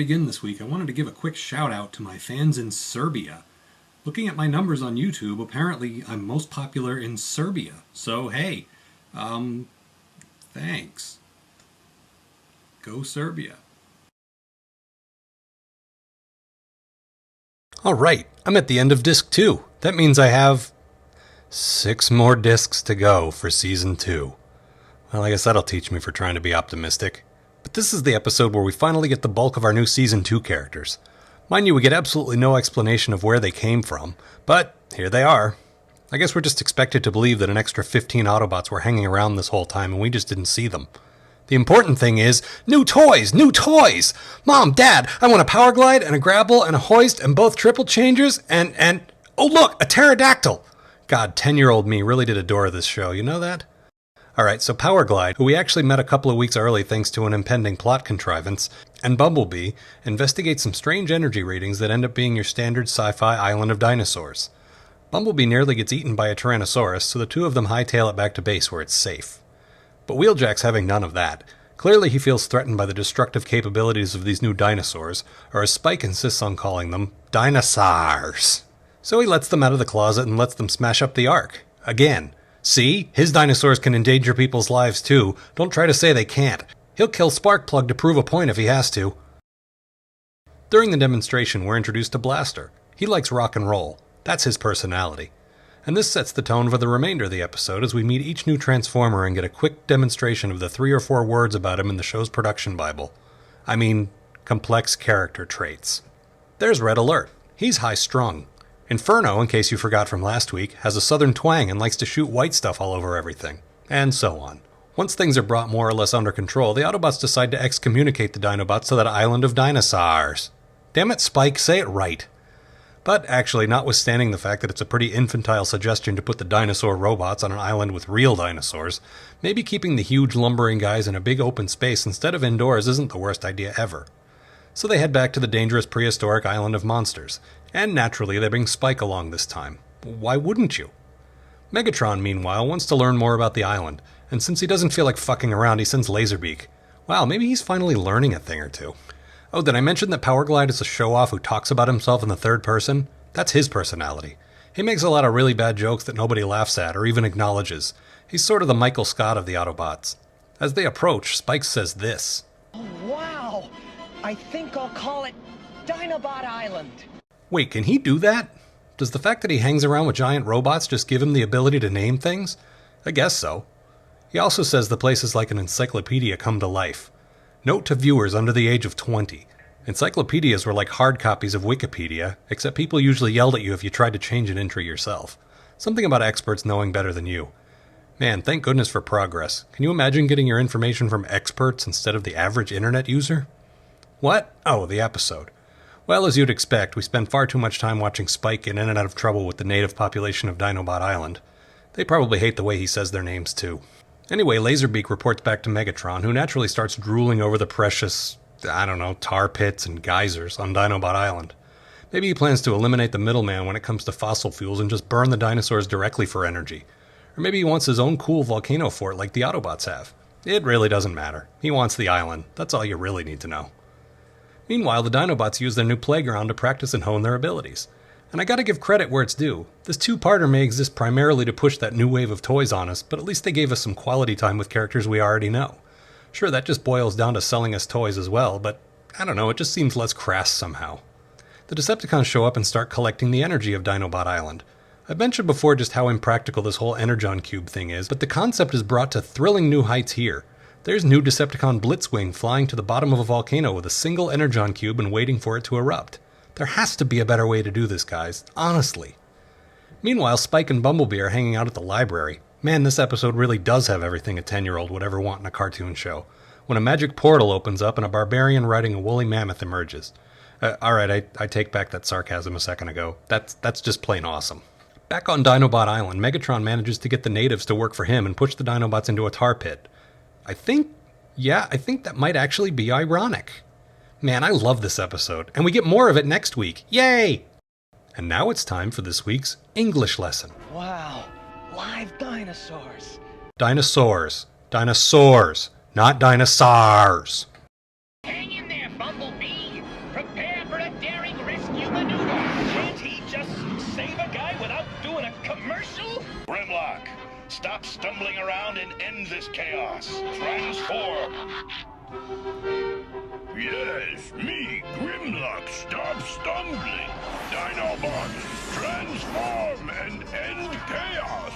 begin this week, I wanted to give a quick shout out to my fans in Serbia. Looking at my numbers on YouTube, apparently I'm most popular in Serbia. So hey, thanks. Go Serbia. Alright, I'm at the end of disc 2. That means I have 6 more discs to go for season 2. Well, I guess that'll teach me for trying to be optimistic. But this is the episode where we finally get the bulk of our new season 2 characters. Mind you, we get absolutely no explanation of where they came from, but here they are. I guess we're just expected to believe that an extra 15 Autobots were hanging around this whole time and we just didn't see them. The important thing is, new toys! New toys! Mom, Dad, I want a Power Glide and a Grapple and a Hoist and both triple changers and oh look, a Pterodactyl! God, 10-year-old me really did adore this show, you know that? Alright, so Power Glide, who we actually met a couple of weeks early thanks to an impending plot contrivance, and Bumblebee investigate some strange energy readings that end up being your standard sci-fi island of dinosaurs. Bumblebee nearly gets eaten by a Tyrannosaurus, so the two of them hightail it back to base where it's safe. But Wheeljack's having none of that. Clearly he feels threatened by the destructive capabilities of these new dinosaurs, or as Spike insists on calling them, dinosaurs. So he lets them out of the closet and lets them smash up the Ark. Again. See? His dinosaurs can endanger people's lives too. Don't try to say they can't. He'll kill Sparkplug to prove a point if he has to. During the demonstration, we're introduced to Blaster. He likes rock and roll. That's his personality. And this sets the tone for the remainder of the episode as we meet each new Transformer and get a quick demonstration of the 3 or 4 words about him in the show's production Bible. I mean, complex character traits. There's Red Alert. He's high-strung. Inferno, in case you forgot from last week, has a southern twang and likes to shoot white stuff all over everything. And so on. Once things are brought more or less under control, the Autobots decide to excommunicate the Dinobots to that island of dinosaurs. Damn it, Spike, say it right. But actually, notwithstanding the fact that it's a pretty infantile suggestion to put the dinosaur robots on an island with real dinosaurs, maybe keeping the huge lumbering guys in a big open space instead of indoors isn't the worst idea ever. So they head back to the dangerous prehistoric island of monsters, and naturally they bring Spike along this time. Why wouldn't you? Megatron, meanwhile, wants to learn more about the island, and since he doesn't feel like fucking around, he sends Laserbeak. Wow, maybe he's finally learning a thing or two. Oh, did I mention that Power Glide is a show-off who talks about himself in the third person? That's his personality. He makes a lot of really bad jokes that nobody laughs at or even acknowledges. He's sort of the Michael Scott of the Autobots. As they approach, Spike says this. Oh, wow! I think I'll call it Dinobot Island. Wait, can he do that? Does the fact that he hangs around with giant robots just give him the ability to name things? I guess so. He also says the place is like an encyclopedia come to life. Note to viewers under the age of 20. Encyclopedias were like hard copies of Wikipedia, except people usually yelled at you if you tried to change an entry yourself. Something about experts knowing better than you. Man, thank goodness for progress. Can you imagine getting your information from experts instead of the average internet user? What? Oh, the episode. Well, as you'd expect, we spend far too much time watching Spike get in and out of trouble with the native population of Dinobot Island. They probably hate the way he says their names too. Anyway, Laserbeak reports back to Megatron, who naturally starts drooling over the precious, tar pits and geysers on Dinobot Island. Maybe he plans to eliminate the middleman when it comes to fossil fuels and just burn the dinosaurs directly for energy. Or maybe he wants his own cool volcano fort like the Autobots have. It really doesn't matter. He wants the island. That's all you really need to know. Meanwhile, the Dinobots use their new playground to practice and hone their abilities. And I gotta give credit where it's due. This two-parter may exist primarily to push that new wave of toys on us, but at least they gave us some quality time with characters we already know. Sure, that just boils down to selling us toys as well, but I don't know, it just seems less crass somehow. The Decepticons show up and start collecting the energy of Dinobot Island. I've mentioned before just how impractical this whole Energon Cube thing is, but the concept is brought to thrilling new heights here. There's new Decepticon Blitzwing flying to the bottom of a volcano with a single Energon Cube and waiting for it to erupt. There has to be a better way to do this, guys. Honestly. Meanwhile, Spike and Bumblebee are hanging out at the library. Man, this episode really does have everything a 10-year-old would ever want in a cartoon show. When a magic portal opens up and a barbarian riding a woolly mammoth emerges. Alright, I take back that sarcasm a second ago. That's just plain awesome. Back on Dinobot Island, Megatron manages to get the natives to work for him and push the Dinobots into a tar pit. I think that might actually be ironic. Man, I love this episode, and we get more of it next week. Yay! And now it's time for this week's English lesson. Wow, live dinosaurs. Dinosaurs. Dinosaurs, not dinosaurs. Hang in there, Bumblebee. save a guy without doing a commercial? Grimlock, stop stumbling around and end this chaos. Transform! Yes, me, Grimlock, stop stumbling. Dinobot, transform and end chaos.